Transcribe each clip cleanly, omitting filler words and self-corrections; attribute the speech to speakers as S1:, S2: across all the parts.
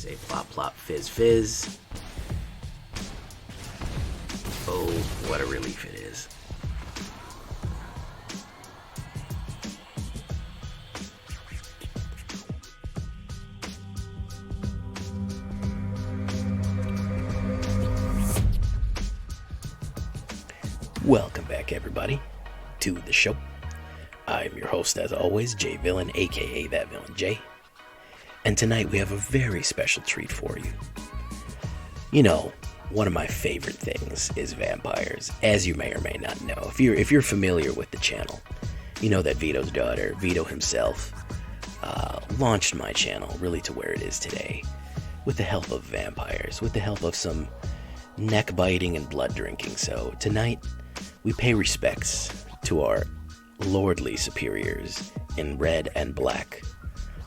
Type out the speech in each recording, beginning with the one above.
S1: say plop plop fizz fizz. Oh, what a relief it is. Welcome back, everybody, to the show. I'm your host, as always, Jay Villain, aka That Villain Jay. And tonight we have a very special treat for you. You know, one of my favorite things is vampires, as you may or may not know. If you're familiar with the channel, you know that Vito's daughter, Vito himself, launched my channel really to where it is today, with the help of vampires, with the help of some neck biting and blood drinking. So tonight we pay respects to our lordly superiors in red and black,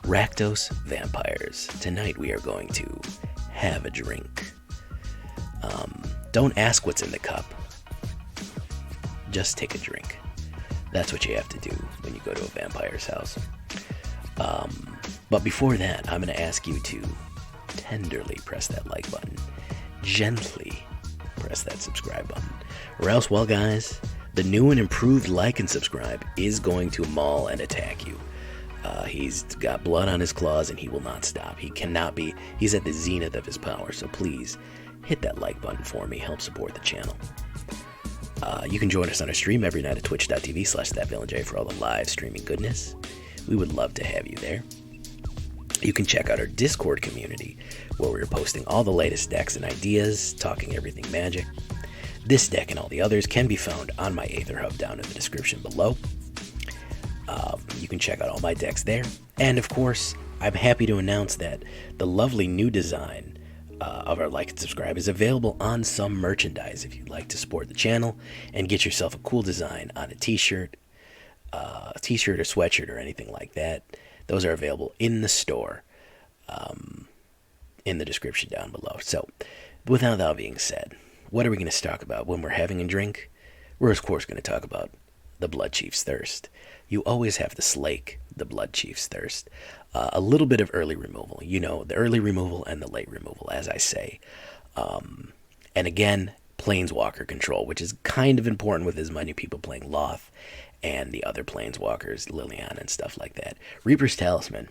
S1: Rakdos vampires. Tonight we are going to have a drink. Don't ask what's in the cup. Just take a drink. That's what you have to do when you go to a vampire's house. But before that, I'm going to ask you to tenderly press that like button. Gently press that subscribe button. Or else, well guys, the new and improved like and subscribe is going to maul and attack you. He's got blood on his claws and he will not stop. He's at the zenith of his power, so please hit that like button for me, help support the channel. You can join us on our stream every night at twitch.tv/thatvillainej for all the live streaming goodness. We would love to have you there. You can check out our Discord community, where we're posting all the latest decks and ideas, talking everything Magic. This deck and all the others can be found on my AetherHub down in the description below. You can check out all my decks there. And of course, I'm happy to announce that the lovely new design of our like and subscribe is available on some merchandise if you'd like to support the channel and get yourself a cool design on a t-shirt or sweatshirt or anything like that. Those are available in the store, in the description down below. So, without that being said, what are we going to talk about when we're having a drink? We're, of course, going to talk about the Bloodchief's Thirst. You always have to slake the Bloodchief's Thirst. A little bit of early removal. You know, the early removal and the late removal, as I say. And again, Planeswalker control, which is kind of important with as many people playing Loth and the other Planeswalkers, Liliana and stuff like that. Reaper's Talisman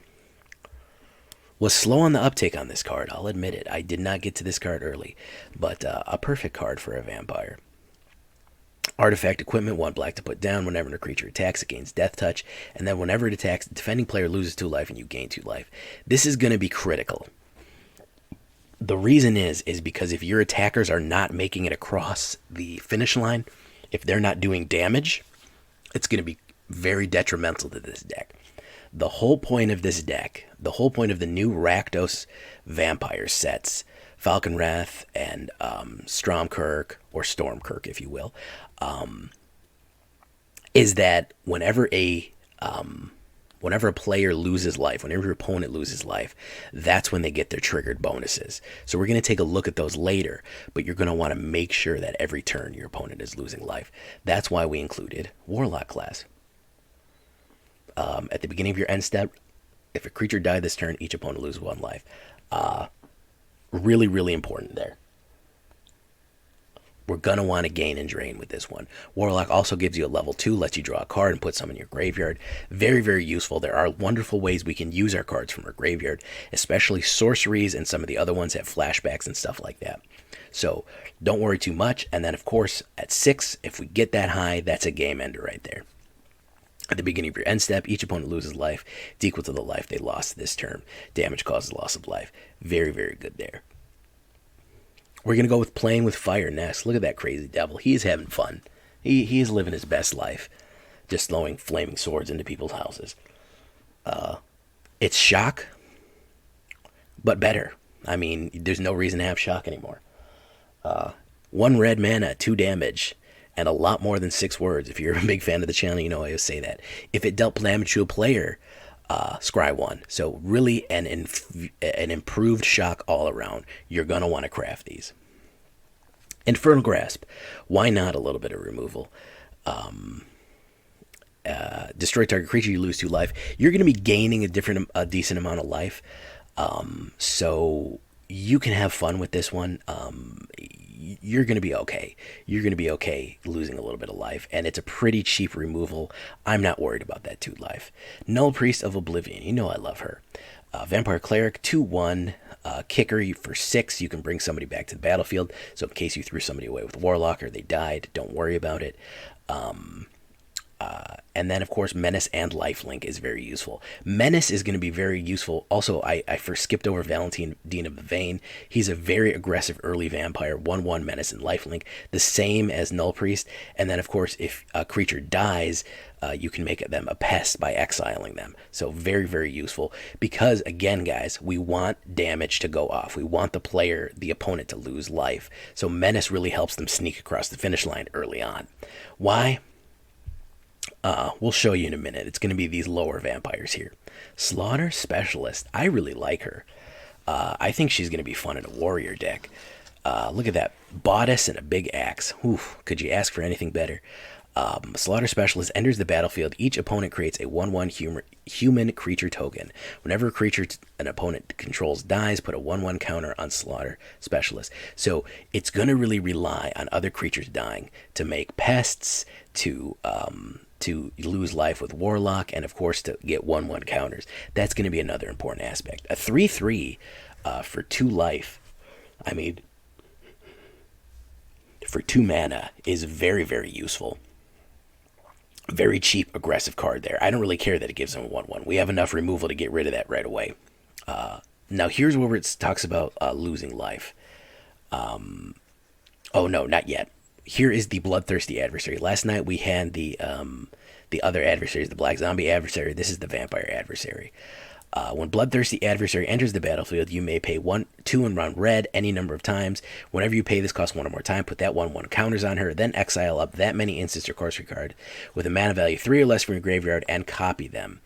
S1: was slow on the uptake on this card, I'll admit it. I did not get to this card early, but a perfect card for a vampire. Artifact equipment, 1 black to put down whenever a creature attacks, it gains Death Touch, and then whenever it attacks, the defending player loses 2 life and you gain 2 life. This is going to be critical. The reason is because if your attackers are not making it across the finish line, if they're not doing damage, it's going to be very detrimental to this deck. The whole point of this deck, the whole point of the new Rakdos vampire sets, Falkenrath and Stromkirk, or Stormkirk if you will, is that whenever a player loses life, whenever your opponent loses life, that's when they get their triggered bonuses. So we're going to take a look at those later, but you're going to want to make sure that every turn your opponent is losing life. That's why we included Warlock Class. At the beginning of your end step, if a creature died this turn, each opponent loses 1 life. Really, really important there. We're going to want to gain and drain with this one. Warlock also gives you a level 2, lets you draw a card and put some in your graveyard. Very, very useful. There are wonderful ways we can use our cards from our graveyard, especially sorceries and some of the other ones have flashbacks and stuff like that. So don't worry too much. And then, of course, at 6, if we get that high, that's a game ender right there. At the beginning of your end step, each opponent loses life. It's equal to the life they lost this turn. Damage causes loss of life. Very, very good there. We're going to go with playing with fire next. Look at that crazy devil. He is having fun. He is living his best life. Just throwing flaming swords into people's houses. It's shock, but better. I mean, there's no reason to have shock anymore. 1 red mana, 2 damage, and a lot more than 6 words. If you're a big fan of the channel, you know I always say that. If it dealt damage to a player, scry 1. So really an improved shock all around. You're going to want to craft these. Infernal Grasp. Why not a little bit of removal? Destroy target creature, you lose 2 life. You're going to be gaining a decent amount of life. So you can have fun with this one. You're going to be okay. You're going to be okay losing a little bit of life, and it's a pretty cheap removal. I'm not worried about that 2 life. Nullpriest of Oblivion. You know I love her. Vampire Cleric, 2/1. Kicker for 6. You can bring somebody back to the battlefield. So in case you threw somebody away with Warlock or they died, don't worry about it. And then, of course, Menace and Lifelink is very useful. Menace is going to be very useful. Also, I first skipped over Valentin, Dean of the Vein. He's a very aggressive early vampire, 1/1 Menace and Lifelink, the same as Nullpriest. And then, of course, if a creature dies, you can make them a pest by exiling them. So very, very useful. Because, again, guys, we want damage to go off. We want the opponent to lose life. So Menace really helps them sneak across the finish line early on. Why? We'll show you in a minute. It's going to be these lower vampires here. Slaughter Specialist. I really like her. I think she's going to be fun in a warrior deck. Look at that. Bodice and a big axe. Oof, could you ask for anything better? Slaughter Specialist enters the battlefield. Each opponent creates a 1/1 human creature token. Whenever a creature an opponent controls dies, put a 1/1 counter on Slaughter Specialist. So it's going to really rely on other creatures dying to make pests, to lose life with Warlock, and of course to get 1/1 counters. That's going to be another important aspect. A 3/3 for 2 life, I mean, for 2 mana is very, very useful. Very cheap, aggressive card there. I don't really care that it gives them a 1/1. We have enough removal to get rid of that right away. Now here's where it talks about losing life. Oh no, not yet. Here is the Bloodthirsty Adversary. Last night we had the other adversaries, the Black Zombie Adversary. This is the Vampire Adversary. When Bloodthirsty Adversary enters the battlefield, you may pay 2 and run red any number of times. Whenever you pay this cost 1 or more time, put that 1/1 counters on her, then exile up that many instants or sorcery card with a mana value 3 or less from your graveyard and copy them.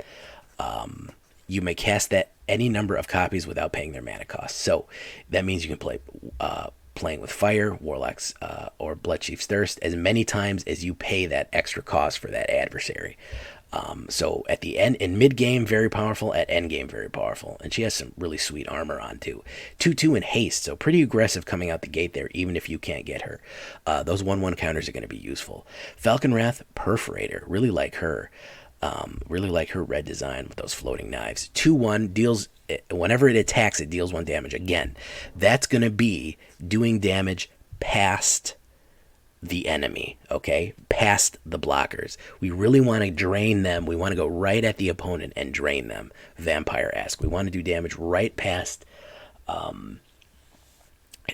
S1: You may cast that any number of copies without paying their mana cost. So that means you can play playing with Fire, Warlocks, or Bloodchief's Thirst as many times as you pay that extra cost for that adversary. So at the end, in mid-game, very powerful. At end-game, very powerful. And she has some really sweet armor on, too. 2/2 in haste, so pretty aggressive coming out the gate there, even if you can't get her. Those 1/1 counters are going to be useful. Falkenrath Perforator, really like her. Really like her red design with those floating knives. 2/1 deals, whenever it attacks, it deals 1 damage. Again, that's going to be doing damage past the enemy, okay? Past the blockers. We really want to drain them. We want to go right at the opponent and drain them, vampire-esque. We want to do damage right past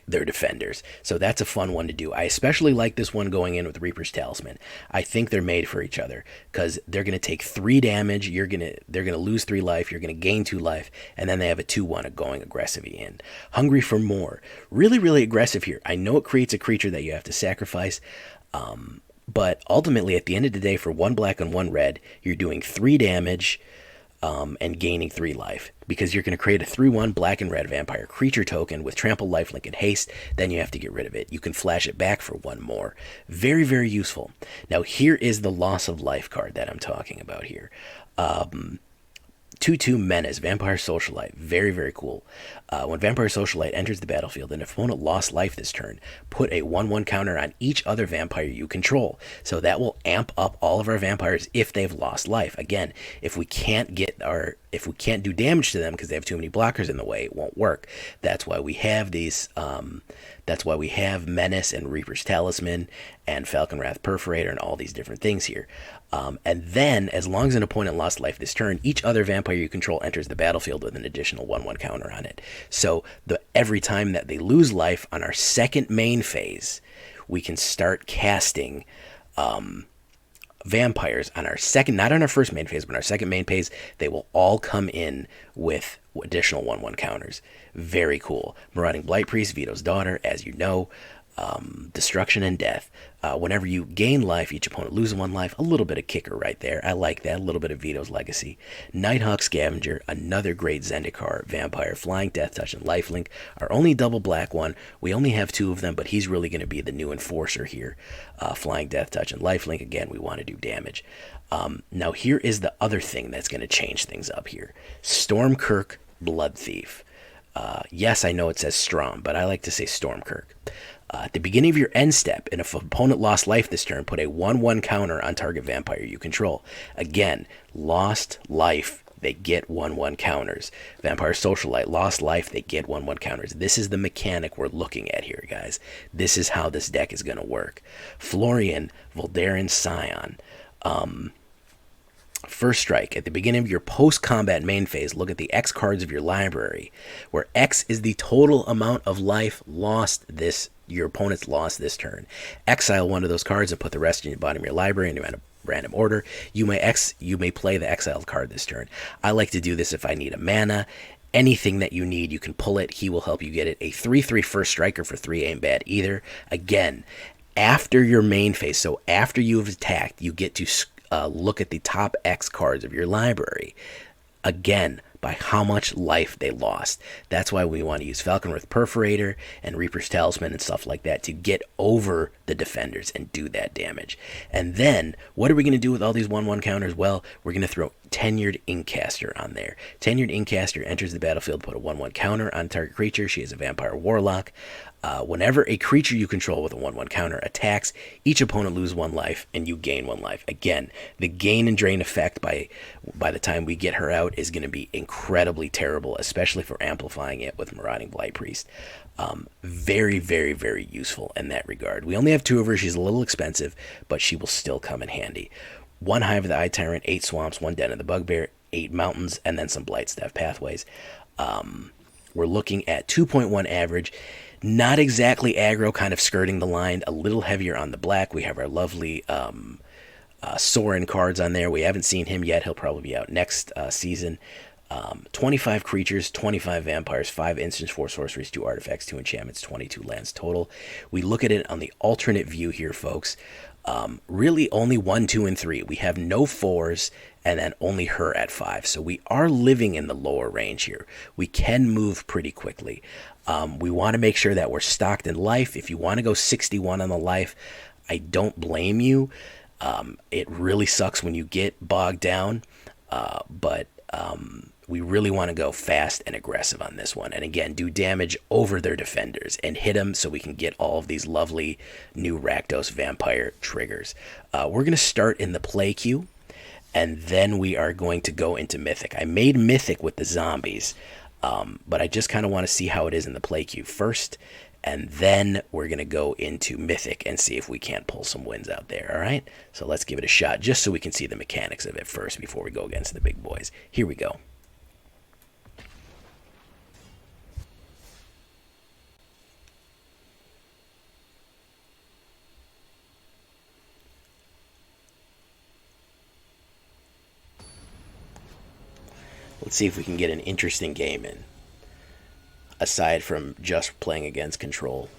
S1: their defenders. So that's a fun one to do. I especially like this one going in with Reaper's Talisman. I think they're made for each other because they're going to take 3 damage. They're going to lose 3 life. You're going to gain 2 life, and then they have a 2/1 going aggressively in. Hungry for more. Really, really aggressive here. I know it creates a creature that you have to sacrifice, but ultimately, at the end of the day, for 1 black and 1 red, you're doing 3 damage and gaining 3 life, because you're going to create a 3/1 black and red vampire creature token with trample, lifelink, and haste. Then you have to get rid of it. You can flash it back for 1 more. Very, very useful. Now here is the loss of life card that I'm talking about here. 2/2 Menace, Vampire Socialite. Very, very cool. When Vampire Socialite enters the battlefield, and if opponent lost life this turn, put a 1/1 counter on each other vampire you control. So that will amp up all of our vampires if they've lost life. Again, if we can't do damage to them because they have too many blockers in the way, it won't work. That's why we have these. That's why we have Menace and Reaper's Talisman and Falkenrath Perforator and all these different things here. And then, as long as an opponent lost life this turn, each other vampire you control enters the battlefield with an additional 1/1 counter on it. So every time that they lose life on our second main phase, we can start casting vampires on our second, not on our first main phase, but on our second main phase. They will all come in with additional 1/1 counters. Very cool. Marauding Blight-Priest, Vito's daughter, as you know. Destruction and death. Whenever you gain life, each opponent loses 1 life. A little bit of kicker right there. I like that. A little bit of Vito's legacy. Nighthawk Scavenger, another great Zendikar vampire. Flying, Death Touch, and Lifelink. Our only double black one. We only have 2 of them, but he's really going to be the new enforcer here. Flying, Death Touch, and Lifelink. Again, we want to do damage. Now here is the other thing that's going to change things up here. Stromkirk Bloodthief. Yes, I know it says Strom, but I like to say Stromkirk. At the beginning of your end step, and if an opponent lost life this turn, put a 1/1 counter on target vampire you control. Again, lost life, they get 1/1 counters. Vampire Socialite, lost life, they get 1/1 counters. This is the mechanic we're looking at here, guys. This is how this deck is going to work. Florian, Voldaren, Scion. First strike, at the beginning of your post-combat main phase, look at the X cards of your library, where X is the total amount of life lost your opponent's lost this turn. Exile one of those cards and put the rest in the bottom of your library in a random order. You may play the exiled card this turn. I like to do this if I need a mana. Anything that you need, you can pull it. He will help you get it. A 3/3 first striker for 3 ain't bad either. Again, after your main phase, so after you've attacked, you get to look at the top X cards of your library. Again, by how much life they lost. That's why we want to use Falkenrath Perforator and Reaper's Talisman and stuff like that to get over the defenders and do that damage. And then, what are we going to do with all these 1/1 counters? Well, we're going to throw Tenured Inkcaster on there. Tenured Inkcaster enters the battlefield, put a 1/1 counter on target creature. She is a vampire warlock. Whenever a creature you control with a 1/1 counter attacks, each opponent loses 1 life and you gain 1 life. Again, the gain and drain effect by the time we get her out is going to be incredibly terrible, especially for amplifying it with Marauding Blight-Priest. Very, very, very useful in that regard. We only have 2 of her. She's a little expensive, but she will still come in handy. 1 Hive of the Eye Tyrant, 8 Swamps, 1 Den of the Bugbear, 8 Mountains, and then some Blightstep Pathways. We're looking at 2.1 average. Not exactly aggro, kind of skirting the line, a little heavier on the black. We have our lovely Sorin cards on there. We haven't seen him yet. He'll probably be out next season. 25 creatures, 25 vampires, 5 instants, 4 sorceries, 2 artifacts, 2 enchantments, 22 lands total. We look at it on the alternate view here, folks. Really only 1, 2, and 3. We have no 4s, and then only her at 5. So we are living in the lower range here. We can move pretty quickly. We want to make sure that we're stocked in life. If you want to go 61 on the life, I don't blame you. It really sucks when you get bogged down, but we really want to go fast and aggressive on this one. And again, do damage over their defenders and hit them so we can get all of these lovely new Rakdos vampire triggers. We're going to start in the play queue, and then we are going to go into Mythic. I made Mythic with the zombies, but I just kind of want to see how it is in the play queue first, and then we're going to go into Mythic and see if we can't pull some wins out there, all right? So let's give it a shot just so we can see the mechanics of it first before we go against the big boys. Here we go. Let's see if we can get an interesting game in, aside from just playing against control.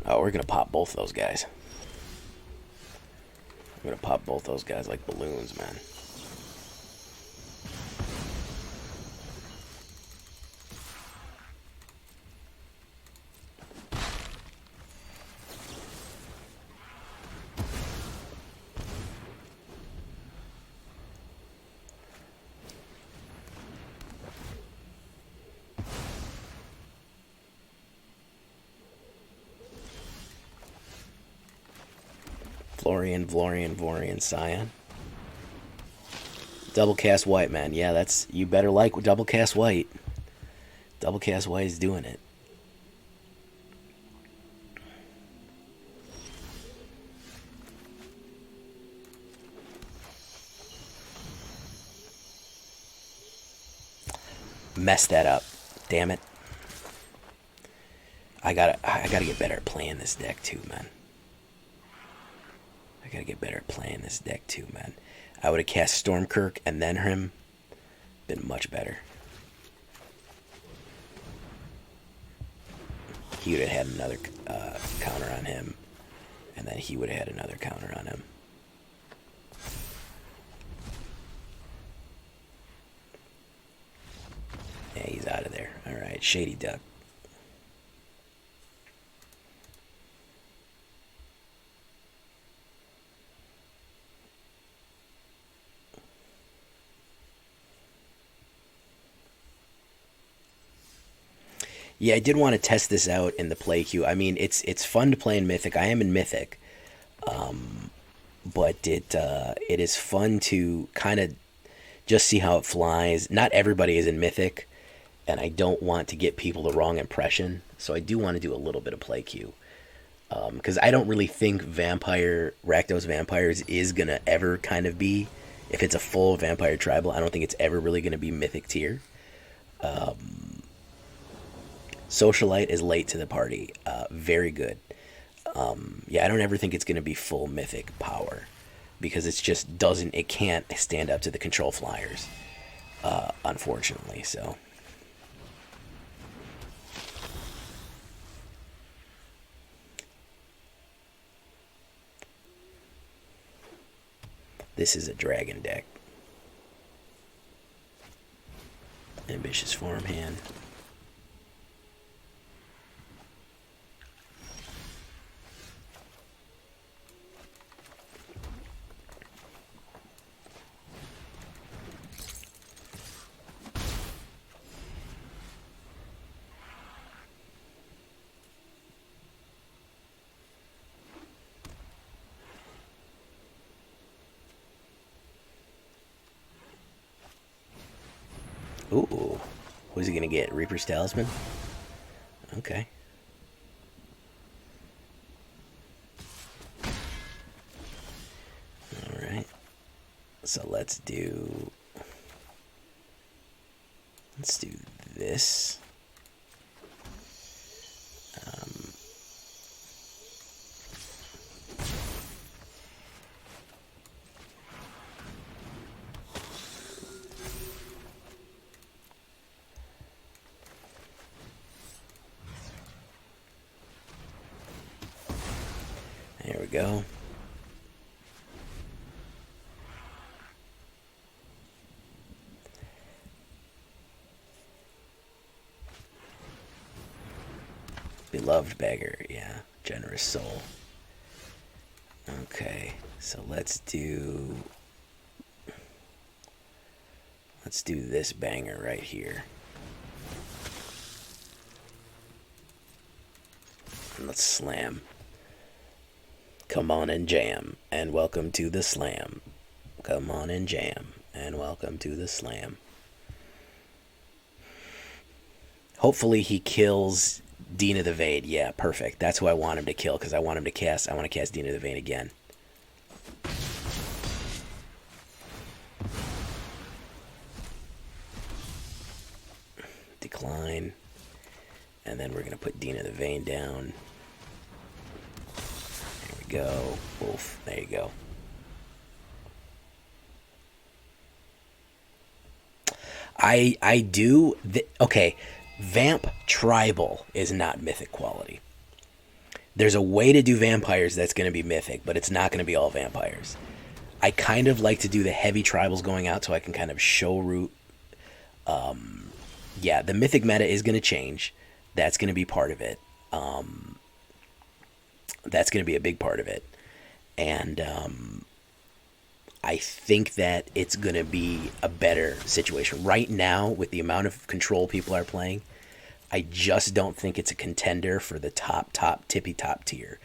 S1: Oh, we're going to pop both those guys. We're going to pop both those guys like balloons, man. Florian, Scion. Double cast white, man. Yeah, that's, you better like double cast white. Double cast white is doing it. Messed that up. Damn it. I gotta get better at playing this deck too, man. I gotta get better at playing this deck too, man. I would have cast Stromkirk and then him. Been much better. he would have had another counter on him, and then he would have had another counter on him. Yeah, he's out of there. All right, Shady Duck. Yeah, I did want to test this out in the play queue. I mean, it's fun to play in Mythic. I am in Mythic, but it is fun to kind of just see how it flies. Not everybody is in Mythic, and I don't want to get people the wrong impression, so I do want to do a little bit of play queue. Because I don't really think Rakdos Vampires is going to ever kind of be, if it's a full Vampire Tribal, I don't think it's ever really going to be Mythic tier. Socialite is late to the party. Very good. Yeah, I don't ever think it's going to be full Mythic power, because it can't stand up to the control flyers, unfortunately, so. This is a dragon deck. Ambitious Farmhand. Ooh, who's he going to get? Reaper's Talisman? Okay. Alright. So let's do this. There we go. Beloved beggar, yeah. Generous soul. Okay, so let's do this banger right here. And let's slam. Come on and jam, and welcome to the slam. Come on and jam, and welcome to the slam. Hopefully he kills Dean of the Vade. Yeah, perfect. That's who I want him to kill, because I want to cast Dean of the Vade again. Decline. And then we're going to put Dean of the Vade down. Go. Wolf. There you go. I do. Okay. Vamp Tribal is not Mythic quality. There's a way to do vampires that's going to be Mythic, but it's not going to be all vampires. I kind of like to do the heavy tribals going out so I can kind of show root. Yeah, the Mythic meta is going to change. That's going to be part of it. That's going to be a big part of it. And I think that it's going to be a better situation. Right now, with the amount of control people are playing, I just don't think it's a contender for the top, tippy top tier.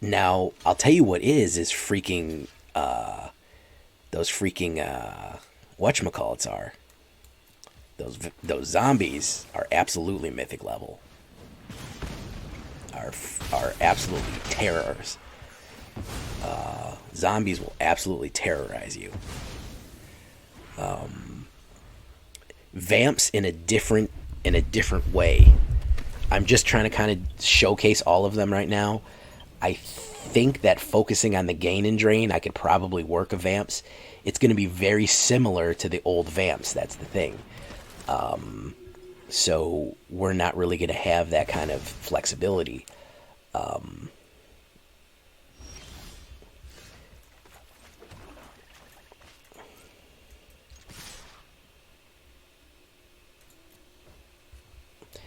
S1: Now, I'll tell you what is freaking, those freaking, whatchamacallits are. Those zombies are absolutely Mythic level. Are absolutely terrors. Zombies will absolutely terrorize you. Vamps in a different way. I'm just trying to kind of showcase all of them right now. I think that focusing on the gain and drain, I could probably work a Vamps. It's going to be very similar to the old Vamps. That's the thing. So we're not really going to have that kind of flexibility.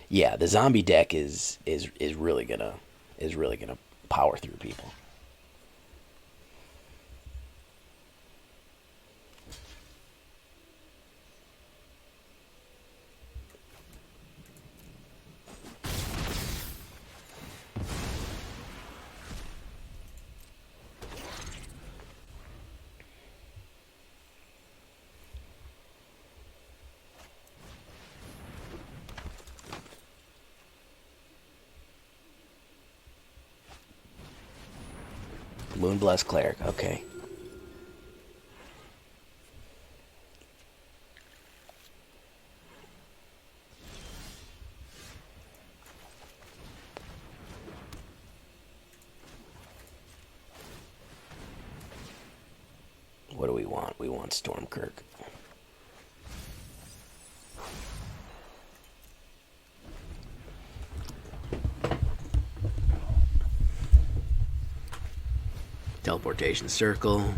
S1: Yeah, the zombie deck is really gonna power through people. Moonblast Cleric, okay. What do we want? We want Stromkirk. Teleportation Circle.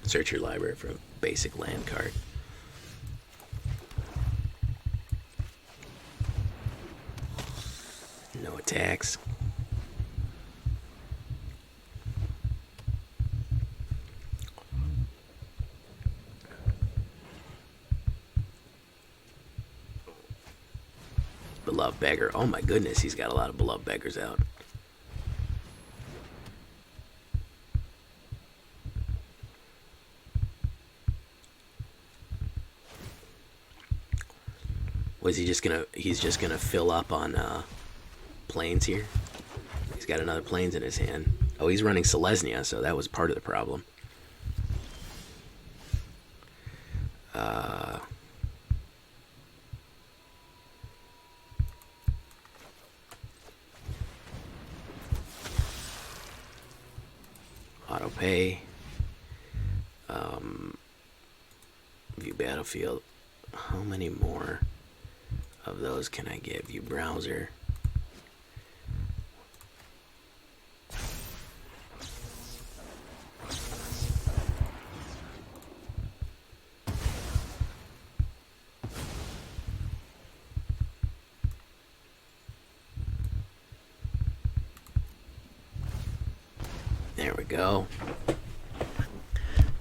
S1: Search your library for a basic land card. No attacks. Beloved Beggar. Oh my goodness, he's got a lot of Beloved Beggars out. Was he just gonna, he's just gonna fill up on planes here? He's got another planes in his hand. Oh, he's running Selesnya, so that was part of the problem. Auto pay. View battlefield. How many more of those can I get? View browser. There we go.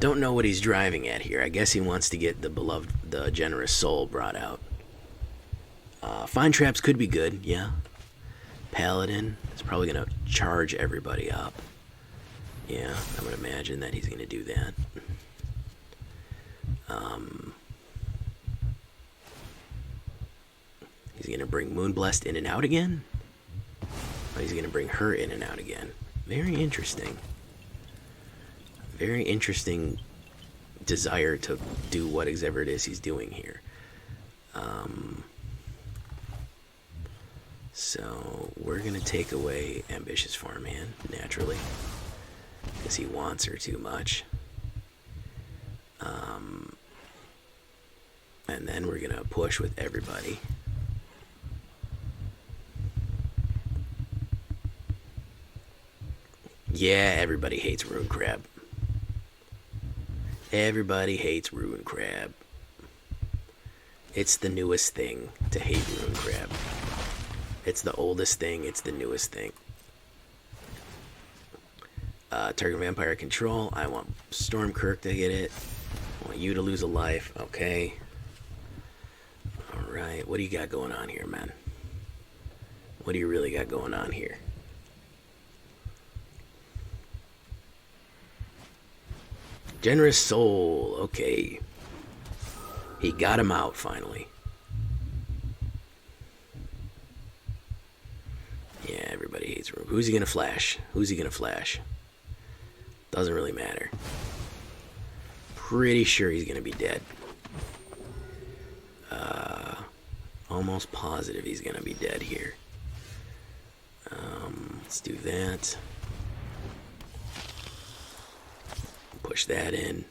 S1: Don't know what he's driving at here. I guess he wants to get the beloved, the generous soul brought out. Fine traps could be good, yeah. Paladin is probably gonna charge everybody up. Yeah, I would imagine that he's gonna do that. He's gonna bring Moonblessed in and out again. Oh, he's gonna bring her in and out again. Very interesting. Very interesting desire to do whatever it is he's doing here. So we're gonna take away Ambitious Farmhand naturally, because he wants her too much. And then we're gonna push with everybody. Yeah, everybody hates Rune Crab. Everybody hates Rune Crab. It's the newest thing to hate Rune Crab. It's the oldest thing, it's the newest thing. Target Vampire Control. I want Stromkirk to get it. I want you to lose a life. Okay. Alright, what do you got going on here, man? What do you really got going on here? Generous Soul. Okay. He got him out finally. Yeah, everybody hates Rune. Who's he gonna flash? Who's he gonna flash? Doesn't really matter. Pretty sure he's gonna be dead. almost positive he's going to be dead here. Let's do that. Push that in.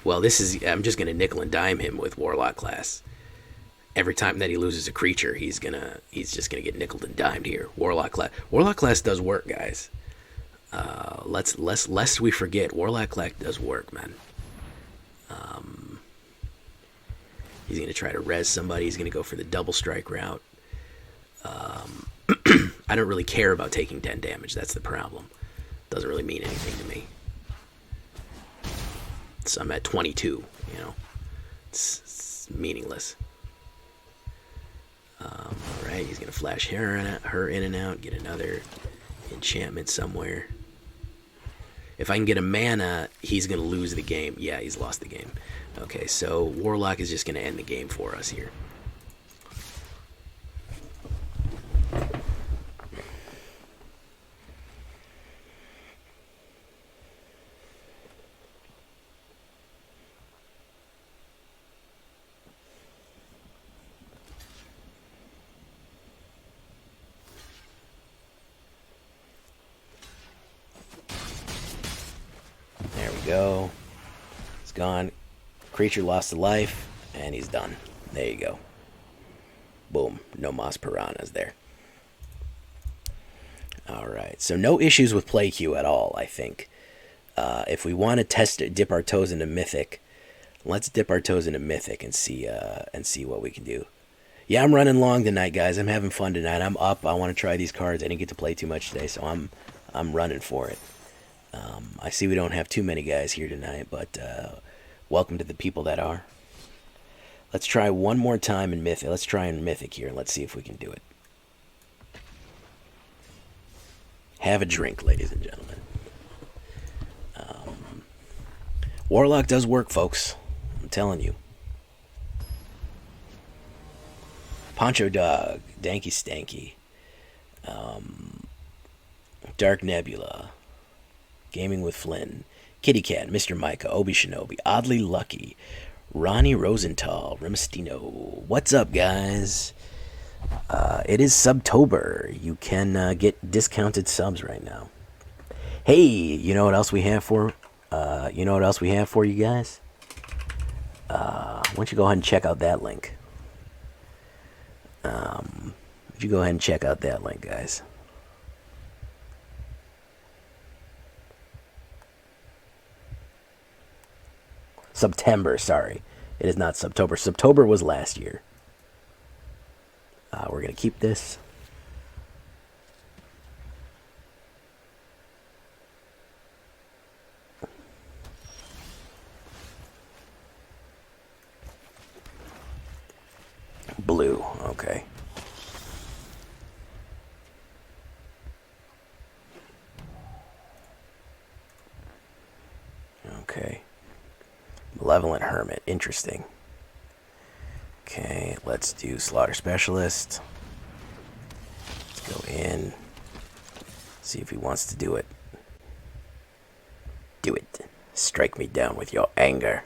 S1: Well, this is... I'm just going to nickel and dime him with Warlock Class. Every time that he loses a creature, he's just gonna get nickeled and dimed here. Warlock Class does work, guys. Lest we forget, Warlock Class does work, man. He's gonna try to res somebody. He's gonna go for the double strike route. I don't really care about taking 10 damage. That's the problem. Doesn't really mean anything to me. So I'm at 22. You know, it's meaningless. Alright, he's going to flash her in and out, get another enchantment somewhere. If I can get a mana, he's going to lose the game. Yeah, he's lost the game. Okay, so Warlock is just going to end the game for us here. Go. It's gone. Creature lost a life, and he's done. There you go. Boom. No Moss Piranhas there. Alright, so no issues with play queue at all, I think. If we want to test it, dip our toes into Mythic, let's dip our toes into Mythic and see what we can do. Yeah, I'm running long tonight, guys. I'm having fun tonight. I'm up. I want to try these cards. I didn't get to play too much today, so I'm running for it. I see we don't have too many guys here tonight, but welcome to the people that are. Let's try one more time in Mythic. Let's try in Mythic here, and let's see if we can do it. Have a drink, ladies and gentlemen. Warlock does work, folks. I'm telling you. Poncho Dog, Danky Stanky, Dark Nebula, Gaming with Flynn, Kitty Cat, Mr. Micah, Obi Shinobi, Oddly Lucky, Ronnie Rosenthal, Remestino. What's up, guys? It is Subtober. You can get discounted subs right now. Hey, you know what else we have for? You guys? Why don't you go ahead and check out that link? If you go ahead and check out that link, guys. September, sorry. It is not Subtober. Subtober was last year. We're going to keep this. Blue, okay. Okay. Malevolent Hermit, interesting. Okay, let's do Slaughter Specialist. Let's go in. See if he wants to do it. Do it. Strike me down with your anger.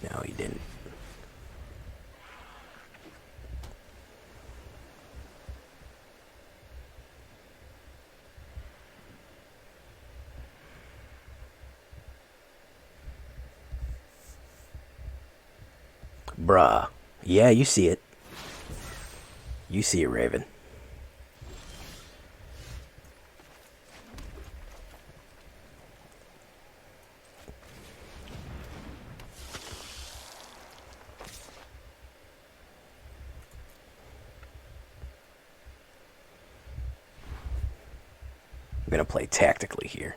S1: No, he didn't. Bruh. Yeah, you see it. You see it, Raven. I'm going to play tactically here.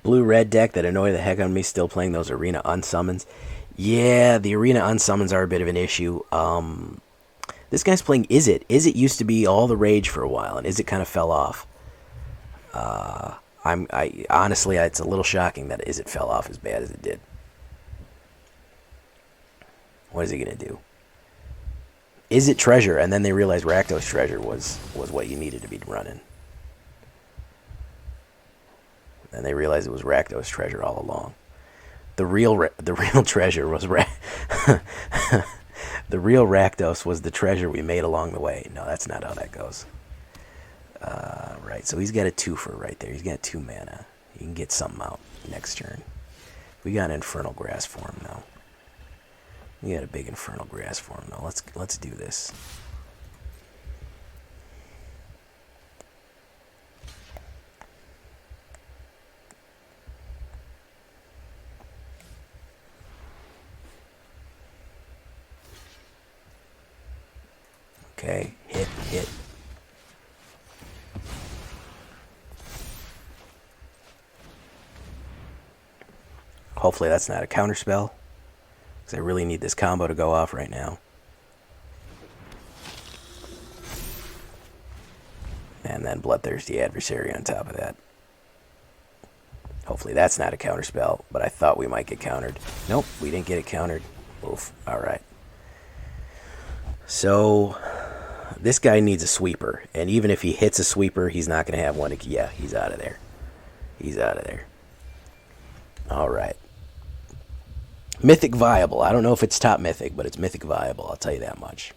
S1: Blue-red deck that annoy the heck out of me still playing those arena unsummons. Yeah, the arena unsummons are a bit of an issue. This guy's playing Izzet. Izzet used to be all the rage for a while, and Izzet kind of fell off. Honestly, it's a little shocking that Izzet fell off as bad as it did. What is he gonna do? Izzet Treasure, and then they realized Rakdos Treasure was what you needed to be running. And they realized it was Rakdos Treasure all along. The real treasure was the real Rakdos was the treasure we made along the way. No, that's not how that goes. Right, so he's got a 2-for right there. He's got 2 mana. He can get something out next turn. We got an Infernal Grasp for him now. We got a big Infernal Grasp for him now. Let's do this. Okay, hit. Hopefully that's not a counterspell, because I really need this combo to go off right now. And then Bloodthirsty Adversary on top of that. Hopefully that's not a counterspell, but I thought we might get countered. Nope, we didn't get it countered. Oof, alright. So, this guy needs a sweeper, and even if he hits a sweeper, he's not going to have one to... Yeah, he's out of there. He's out of there. Alright. Mythic viable. I don't know if it's top Mythic, but it's Mythic viable, I'll tell you that much.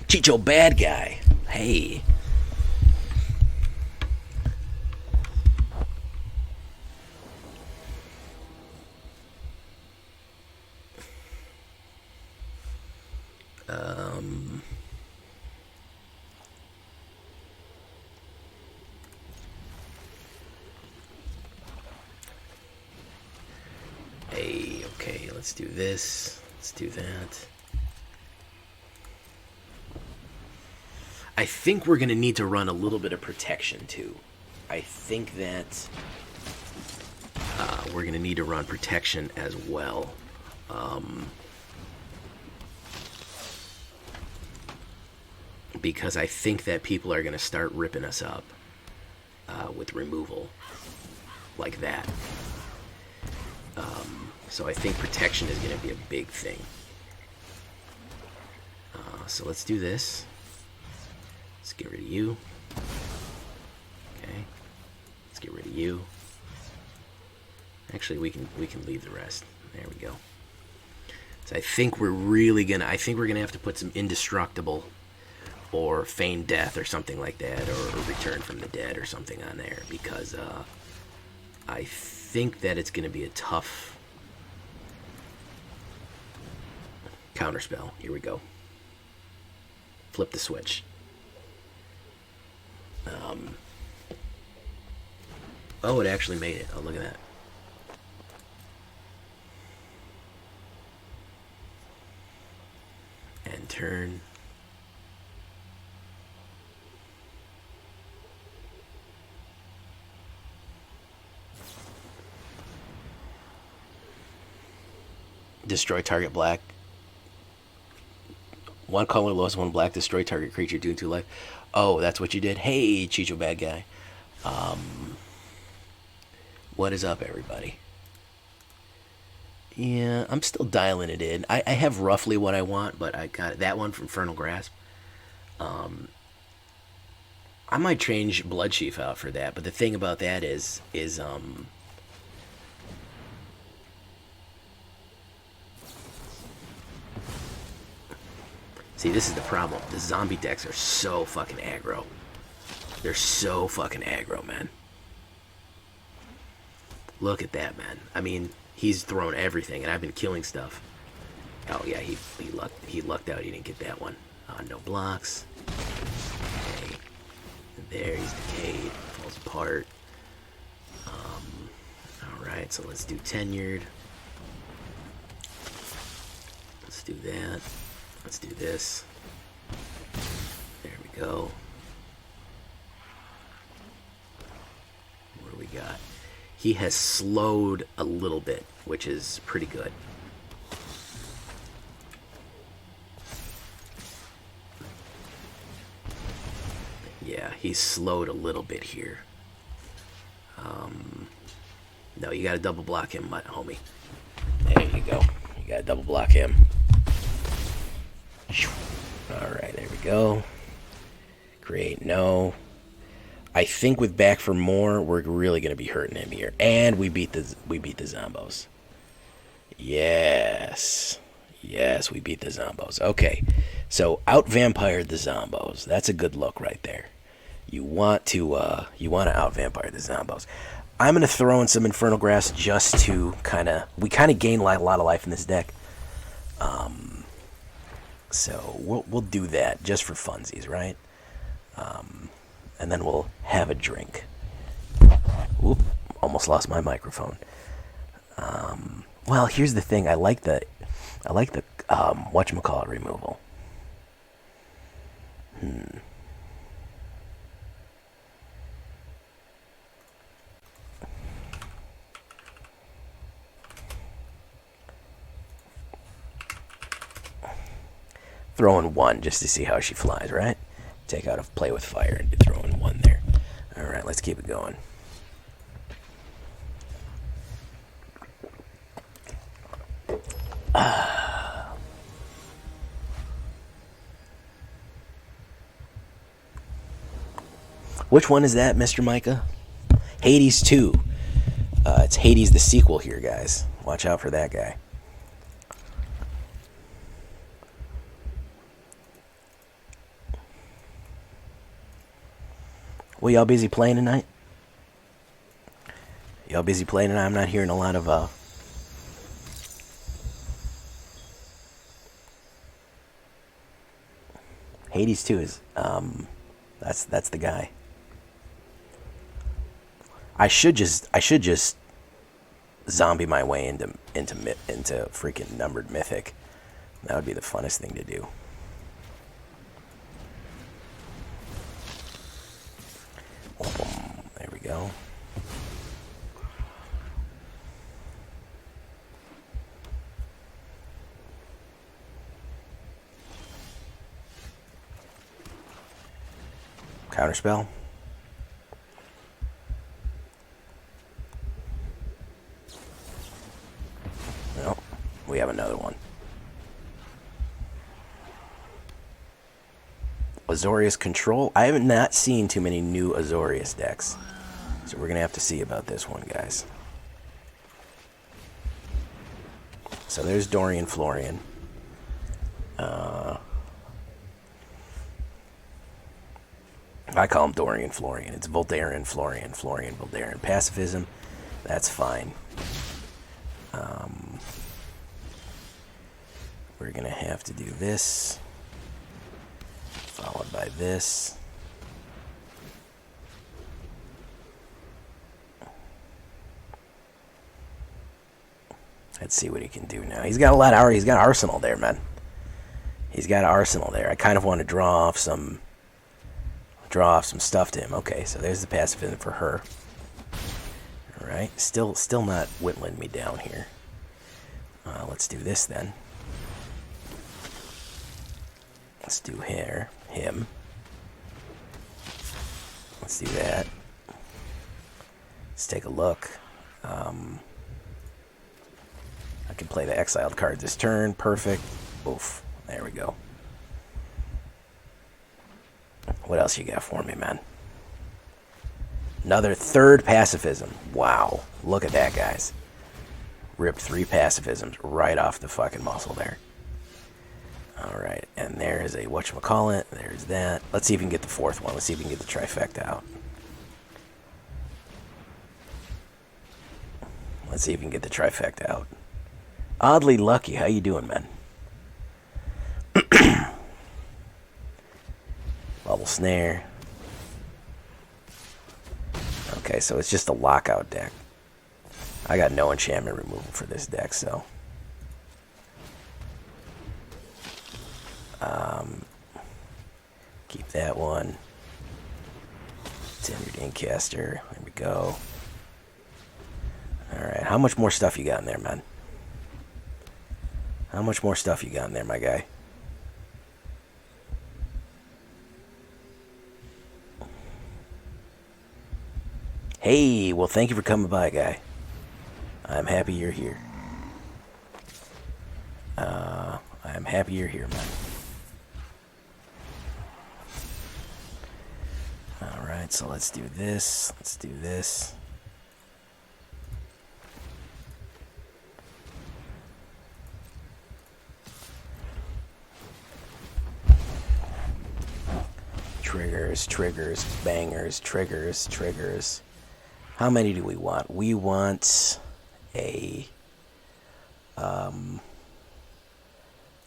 S1: Chicho bad guy. Hey. Hey, okay, let's do this. Let's do that. I think we're going to need to run a little bit of protection, too. I think that we're going to need to run protection as well. Because I think that people are going to start ripping us up with removal like that. So I think protection is going to be a big thing. So let's do this. Let's get rid of you. Okay. Let's get rid of you. Actually, we can leave the rest. There we go. So I think we're really gonna. I think we're gonna have to put some indestructible, or feigned death, or something like that, or return from the dead, or something on there, because I think that it's gonna be a tough counterspell. Here we go. Flip the switch. Oh, it actually made it. Oh, look at that. And turn. Destroy target black. One colorless, one black. Destroy target creature. Do 2 life. Oh, that's what you did? Hey, Chicho bad guy. What is up, everybody? Yeah, I'm still dialing it in. I have roughly what I want, but I got that one from Infernal Grasp. I might change Bloodchief out for that, but the thing about that is see, this is the problem. The zombie decks are so fucking aggro. They're so fucking aggro, man. Look at that, man. I mean, he's thrown everything, and I've been killing stuff. Oh, yeah, he lucked out. He didn't get that one. No blocks. Okay. There, he's decayed. Falls apart. Alright, so let's do Tenured. Let's do that. Let's do this. There we go. What do we got? He has slowed a little bit, which is pretty good. Yeah, he's slowed a little bit here. No, you gotta double block him, my homie. There you go. You gotta double block him. Alright, there we go. Great, no. I think with back for more, we're really gonna be hurting him here. And we beat the zombos. Yes. Yes, we beat the zombos. Okay. So out-vampired the zombos. That's a good look right there. You want to out-vampire the zombos. I'm going to throw in some Infernal Grasp just to we kind of gain a lot of life in this deck. So we'll do that just for funsies, right? And then we'll have a drink. Oop, almost lost my microphone. Well, here's the thing. I like the whatchamacallit removal. Throw in one just to see how she flies, right? Take out a play with fire and throw in one there. Alright, let's keep it going. Which one is that, Mr. Micah? Hades 2. It's Hades the sequel here, guys. Watch out for that guy. Well, y'all busy playing tonight? Y'all busy playing tonight? I'm not hearing a lot of Hades 2 is that's the guy. I should just zombie my way into freaking numbered mythic. That would be the funnest thing to do. There we go. Counterspell. No, we have another one. Azorius Control. I have not seen too many new Azorius decks, so we're gonna have to see about this one, guys. So there's Dorian Florian. I call him Dorian Florian. It's Voldaren Florian. Florian Voldaren. Pacifism. That's fine. We're gonna have to do this, followed by this. Let's see what he can do now. He's got a lot of he's got arsenal there, man. He's got an arsenal there. I kind of want to draw off some stuff to him. Okay, so there's the pacifism for her. All right, still not whittling me down here. Let's do this then. Let's do him. Let's do that. Let's take a look. I can play the exiled card this turn. Perfect. Oof. There we go. What else you got for me, man? Another third pacifism. Wow. Look at that, guys. Ripped 3 pacifisms right off the fucking muscle there. Alright, and there's a whatchamacallit. There's that. Let's see if we can get the 4th one. Let's see if we can get the trifecta out. Let's see if we can get the trifecta out. Oddly lucky. How you doing, man? Bubble snare. Okay, so it's just a lockout deck. I got no enchantment removal for this deck, so... keep that one. Tenured Inkcaster. There we go. Alright, how much more stuff you got in there, man? How much more stuff you got in there, my guy? Hey, well, thank you for coming by, guy. I'm happy you're here. I'm happy you're here, man. Alright, so let's do this. Let's do this. Triggers, triggers, bangers, triggers, triggers. How many do we want? We want a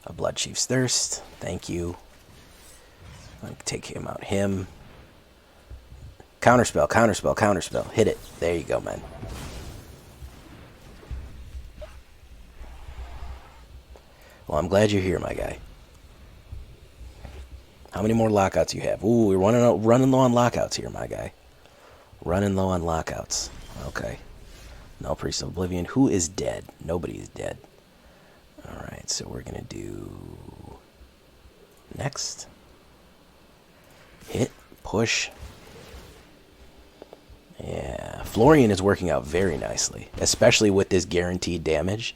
S1: Bloodchief's Thirst. Thank you. I'll take him out. Him. Counterspell, counterspell, counterspell. Hit it. There you go, man. Well, I'm glad you're here, my guy. How many more lockouts you have? Ooh, we're running low on lockouts here, my guy. Running low on lockouts. Okay. Nullpriest of Oblivion. Who is dead? Nobody is dead. Alright, so we're going to do... next. Hit. Push. Yeah. Florian is working out very nicely. Especially with this guaranteed damage.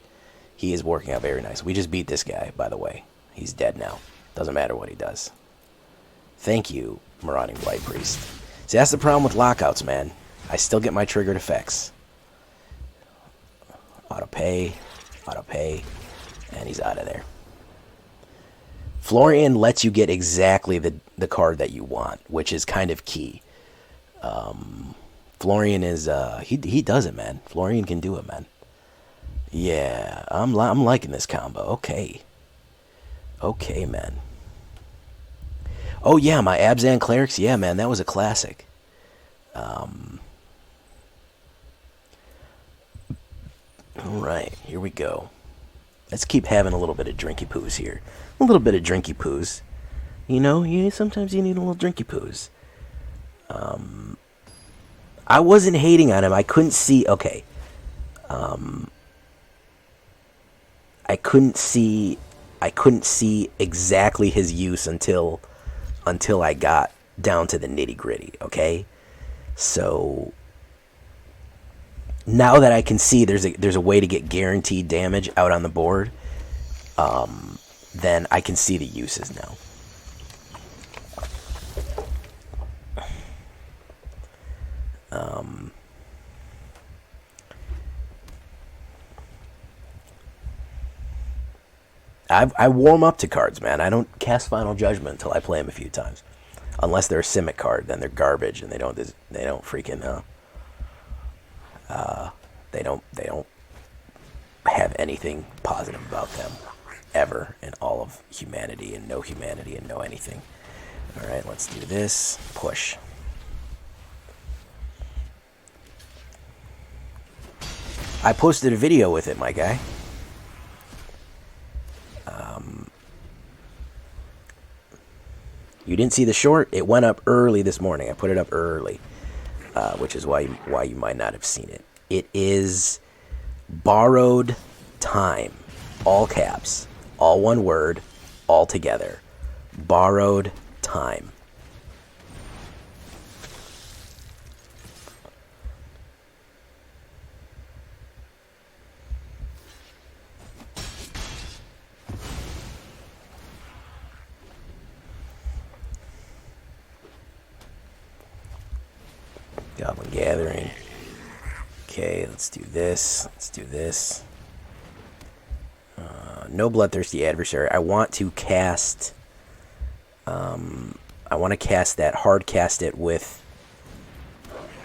S1: He is working out very nice. We just beat this guy, by the way. He's dead now. Doesn't matter what he does. Thank you, Marauding Blight-Priest. See, that's the problem with lockouts, man. I still get my triggered effects. Auto pay, and he's out of there. Florian lets you get exactly the card that you want, which is kind of key. Florian is, he does it, man. Florian can do it, man. Yeah, I'm liking this combo. Okay. Okay, man. Oh, yeah, my Abzan Clerics. Yeah, man, that was a classic. Alright, here we go. Let's keep having a little bit of drinky poos here. A little bit of drinky poos. You know, sometimes you need a little drinky poos. I wasn't hating on him. I couldn't see... Okay. I couldn't see exactly his use until I got down to the nitty-gritty, okay? So now that I can see there's a way to get guaranteed damage out on the board, then I can see the uses now. I warm up to cards, man. I don't cast Final Judgment until I play them a few times, unless they're a Simic card. Then they're garbage, and they don't freaking they don't have anything positive about them ever in all of humanity and no anything. All right, let's do this. Push. I posted a video with it, my guy. You didn't see the short? It went up early this morning. I put it up early, which is why you might not have seen it. It is Borrowed Time, all caps, all one word, all together. Borrowed Time. Goblin Gathering. Okay, let's do this. Let's do this. No Bloodthirsty Adversary. I want to cast... I want to cast that. Hard cast it with...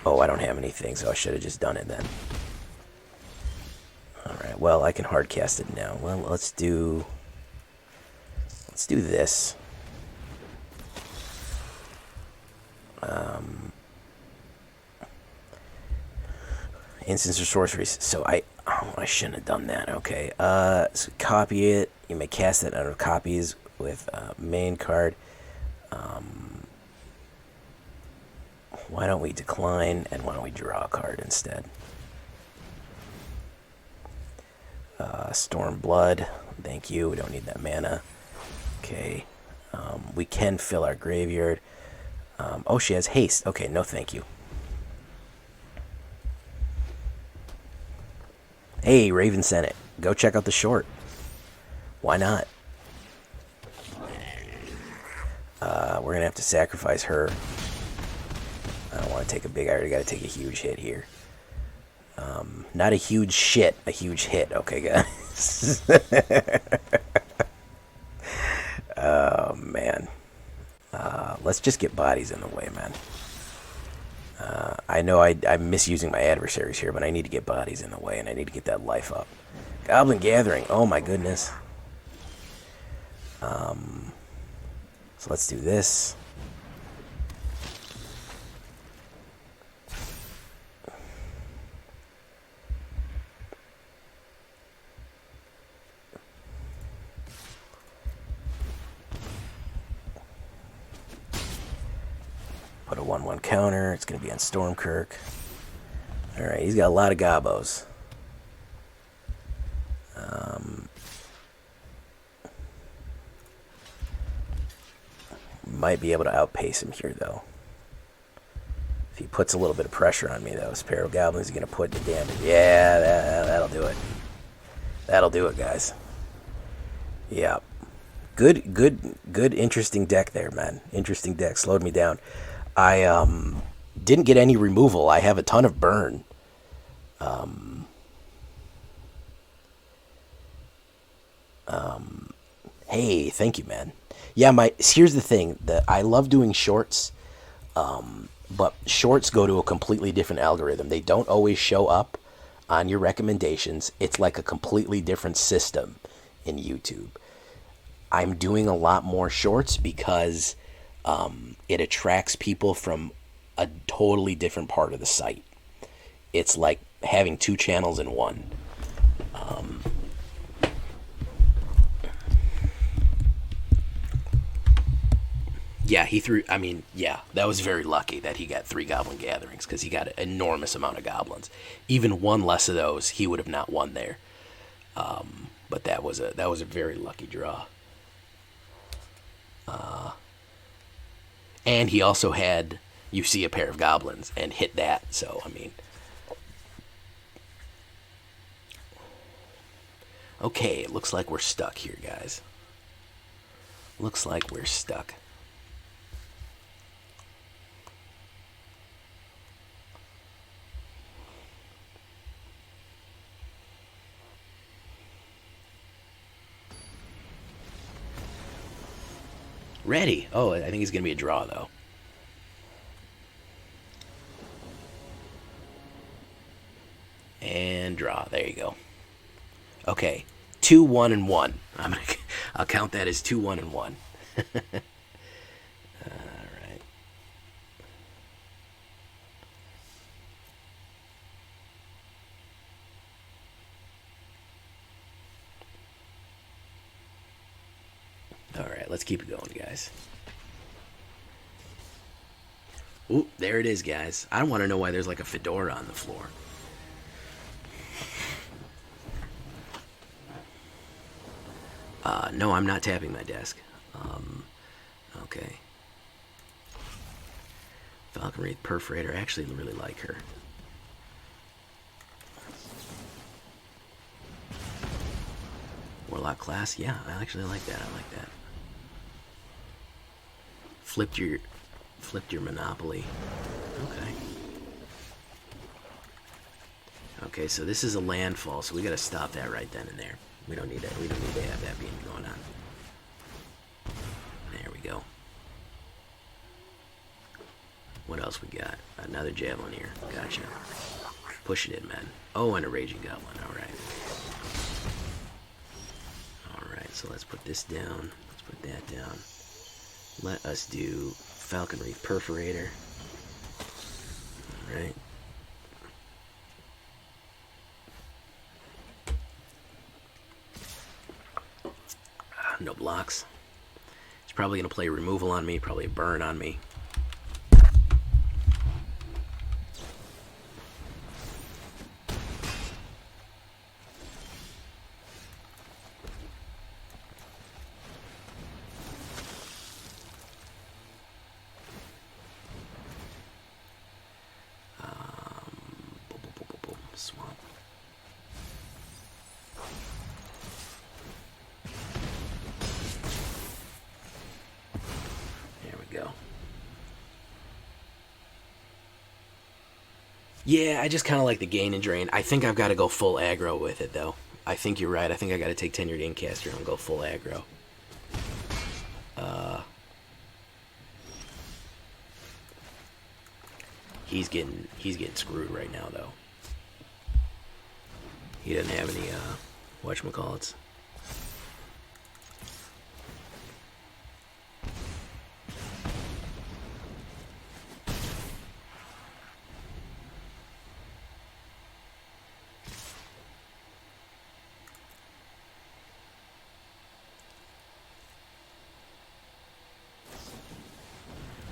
S1: Oh, I don't have anything, so I should have just done it then. Alright, well, I can hard cast it now. Well, let's do this. Instants or sorceries. So I shouldn't have done that. Okay. So copy it. You may cast it under copies with main card. Why don't we decline and why don't we draw a card instead? Storm Blood. Thank you. We don't need that mana. Okay. We can fill our graveyard. Oh, she has haste. Okay, no thank you. Hey, Raven Senate. Go check out the short. Why not? We're going to have to sacrifice her. I don't want to take a big... I already got to take a huge hit here. Not a huge shit. A huge hit. Okay, guys. Oh, man. Let's just get bodies in the way, man. I know I'm misusing my adversaries here, but I need to get bodies in the way, and I need to get that life up. Goblin Gathering. Oh, my goodness. So let's do this. Put a 1/1 counter. It's going to be on Stromkirk. Alright, he's got a lot of gobos. Might be able to outpace him here, though. If he puts a little bit of pressure on me, though, Sparrow Goblin's going to put the damage. Yeah, that'll do it. That'll do it, guys. Yeah. Good, interesting deck there, man. Interesting deck. Slowed me down. I didn't get any removal. I have a ton of burn. Hey, thank you, man. Yeah, here's the thing. I love doing shorts, but shorts go to a completely different algorithm. They don't always show up on your recommendations. It's like a completely different system in YouTube. I'm doing a lot more shorts because it attracts people from a totally different part of the site. It's like having two channels in one. Yeah, that was very lucky that he got 3 Goblin Gatherings because he got an enormous amount of goblins. Even one less of those, he would have not won there. But that was a very lucky draw. And he also had, you see a pair of goblins and hit that. So, I mean. Okay, it looks like we're stuck here, guys. Looks like we're stuck. Ready. Oh, I think he's going to be a draw, though. And draw. There you go. Okay. 2, 1, and 1. I'll count that as 2, 1, and 1. Alright. Alright, let's keep it going, guys. Ooh, there it is, guys. I want to know why there's like a fedora on the floor. No, I'm not tapping my desk. Okay. Falkenrath Perforator. I actually really like her. Warlock Class. Yeah, I actually like that. I like that. Flipped your Monopoly. Okay. Okay, so this is a landfall, so we gotta stop that right then and there. We don't need that. We don't need to have that being going on. There we go. What else we got? Another javelin here. Gotcha. Push it in, man. Oh, and a raging goblin. All right. All right. So let's put this down. Let's put that down. Let us do Falkenrath Perforator. All right. No blocks. He's probably going to play removal on me, probably a burn on me. Swamp. There we go. Yeah, I just kind of like the gain and drain. I think I've got to go full aggro with it, though. I think you're right. I think I got to take Tenured Inkcaster and go full aggro. He's getting screwed right now, though. He doesn't have any whatchamacallits.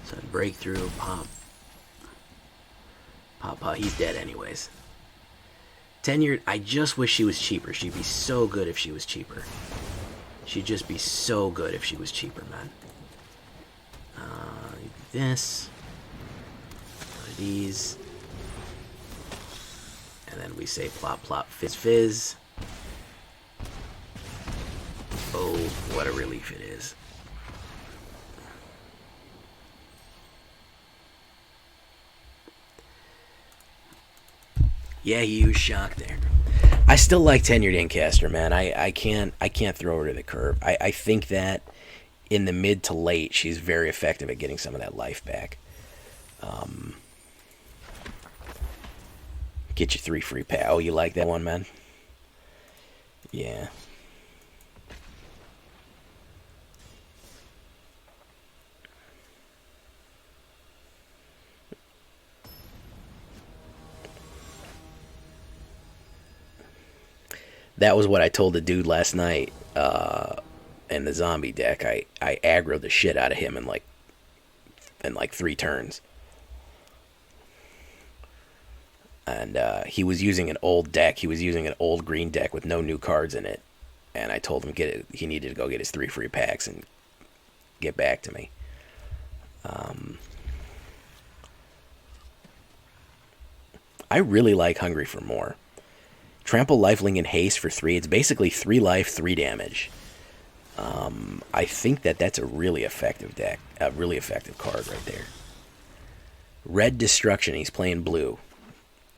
S1: So breakthrough, pop. He's dead anyways. Tenured, I just wish she was cheaper. She'd be so good if she was cheaper. She'd just be so good if she was cheaper, man. This. One of these. And then we say plop, plop, fizz, fizz. Oh, what a relief it is. Yeah, he used shock there. I still like Tenured Inkcaster, man. I can't throw her to the curb. I think that in the mid to late, she's very effective at getting some of that life back. Get you 3 free packs. Oh, you like that one, man? Yeah. That was what I told the dude last night in the zombie deck. I aggroed the shit out of him in like 3 turns. And he was using an old deck. He was using an old green deck with no new cards in it. And I told him he needed to go get his 3 free packs and get back to me. I really like Hungry for More. Trample, Lifelink, and Haste for 3. It's basically 3 life, 3 damage. I think that's a really effective deck. A really effective card right there. Red Destruction. He's playing blue.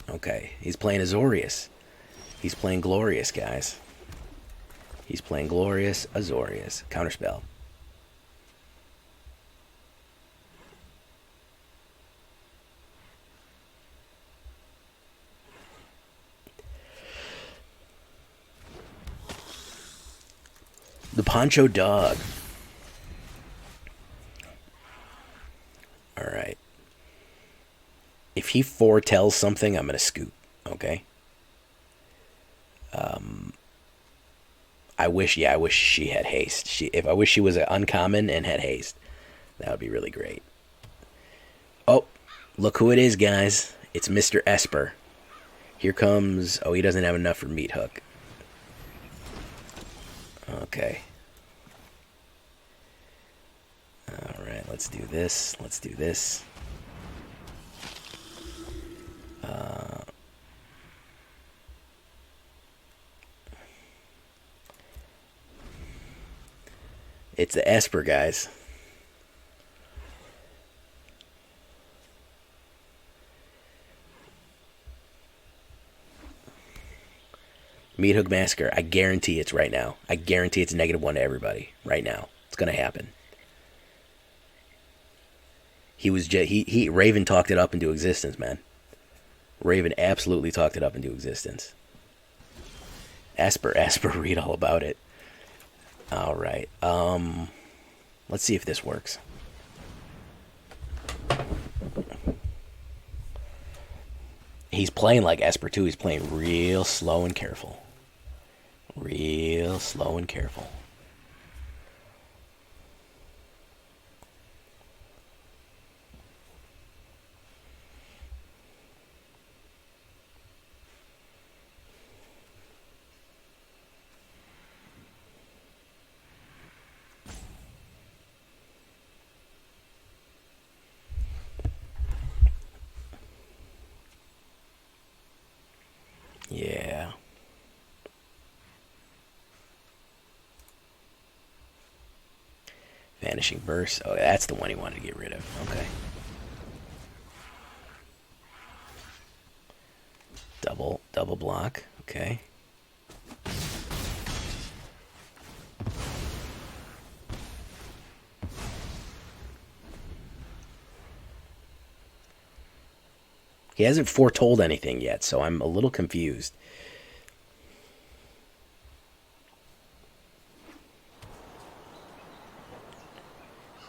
S1: Okay. He's playing Azorius. He's playing Glorious, guys. He's playing Glorious, Azorius. Counterspell. The Poncho Dog. Alright. If he foretells something, I'm going to scoop. Okay? I wish she had haste. I wish she was an uncommon and had haste. That would be really great. Oh, look who it is, guys. It's Mr. Esper. Here comes... Oh, he doesn't have enough for Meat Hook. Okay. Alright, let's do this. Let's do this. It's the Esper, guys. Meat Hook Massacre. I guarantee it's right now. I guarantee it's -1 to everybody. Right now. It's going to happen. Raven talked it up into existence, man. Raven absolutely talked it up into existence. Esper, read all about it. Alright. Let's see if this works. He's playing like Esper too. He's playing real slow and careful. Real slow and careful. Vanishing Burst. Oh, that's the one he wanted to get rid of. Okay. Double block. Okay. He hasn't foretold anything yet, so I'm a little confused.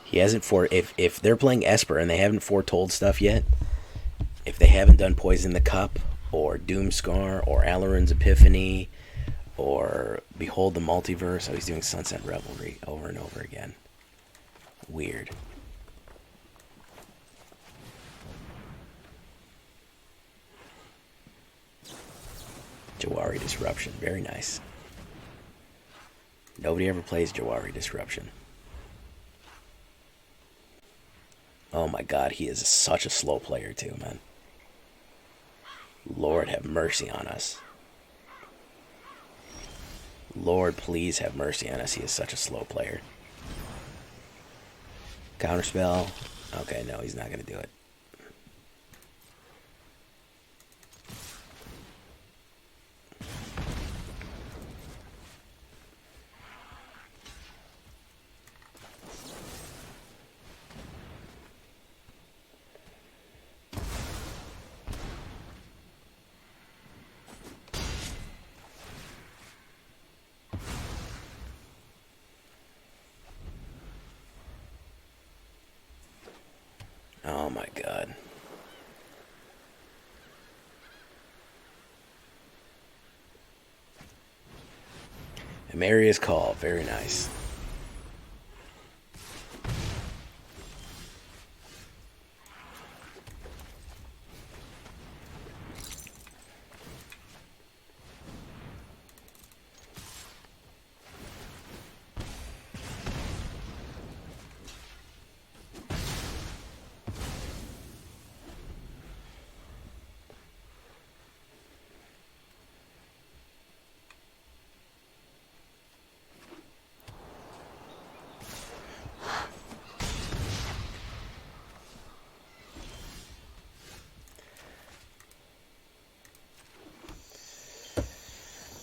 S1: He hasn't if they're playing Esper and they haven't foretold stuff yet, if they haven't done Poison the Cup or Doomscar or Alarin's Epiphany or Behold the Multiverse, oh, he's doing Sunset Revelry over and over again. Weird. Jawari Disruption, very nice. Nobody ever plays Jawari Disruption. Oh my god, he is such a slow player too, man. Lord have mercy on us. Lord, please have mercy on us. He is such a slow player. Counterspell. Okay, no, he's not going to do it. Oh my god. Amaria's Call, very nice.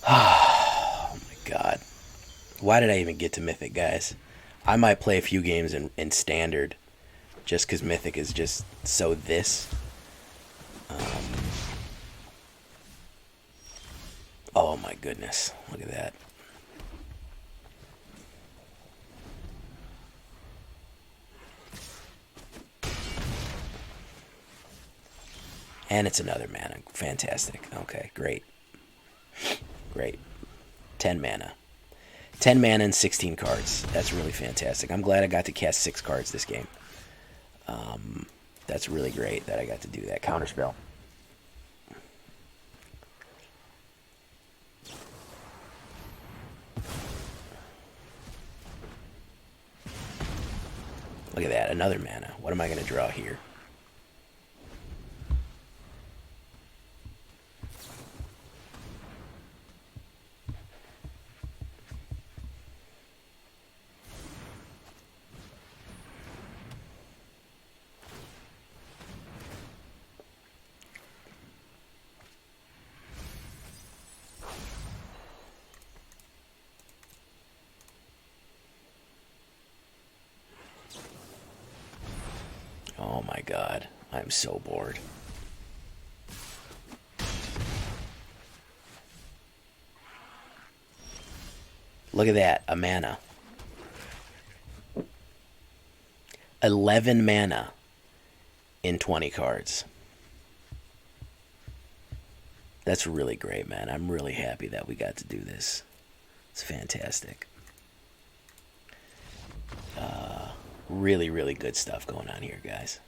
S1: Oh my god. Why did I even get to Mythic, guys? I might play a few games in Standard just because Mythic is just so this. Oh my goodness. Look at that. And it's another mana. Fantastic. Okay, great. Great. 10 mana. 10 mana and 16 cards. That's really fantastic. I'm glad I got to cast 6 cards this game. That's really great that I got to do that. Counterspell. Look at that. Another mana. What am I going to draw here? Oh my god, I'm so bored. Look at that, a mana. 11 mana in 20 cards. That's really great, man. I'm really happy that we got to do this. It's fantastic. Really, really good stuff going on here, guys.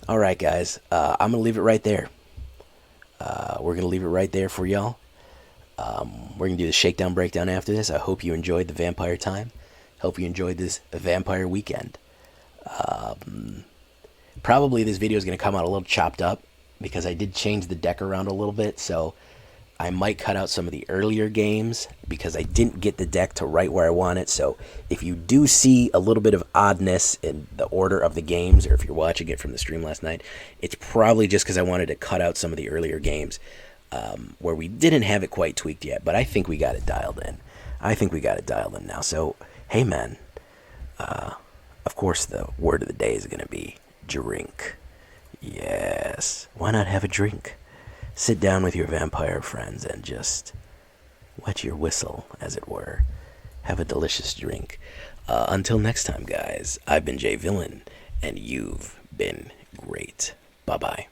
S1: All right, guys. I'm going to leave it right there. We're going to leave it right there for y'all. We're going to do the shakedown breakdown after this. I hope you enjoyed the vampire time. Hope you enjoyed this vampire weekend. Probably this video is going to come out a little chopped up because I did change the deck around a little bit, so I might cut out some of the earlier games because I didn't get the deck to right where I want it. So if you do see a little bit of oddness in the order of the games, or if you're watching it from the stream last night, it's probably just because I wanted to cut out some of the earlier games where we didn't have it quite tweaked yet. But I think we got it dialed in. I think we got it dialed in now. So, hey man, of course the word of the day is going to be drink. Yes, why not have a drink? Sit down with your vampire friends and just wet your whistle, as it were. Have a delicious drink. Until next time, guys, I've been Jay Villain, and you've been great. Bye-bye.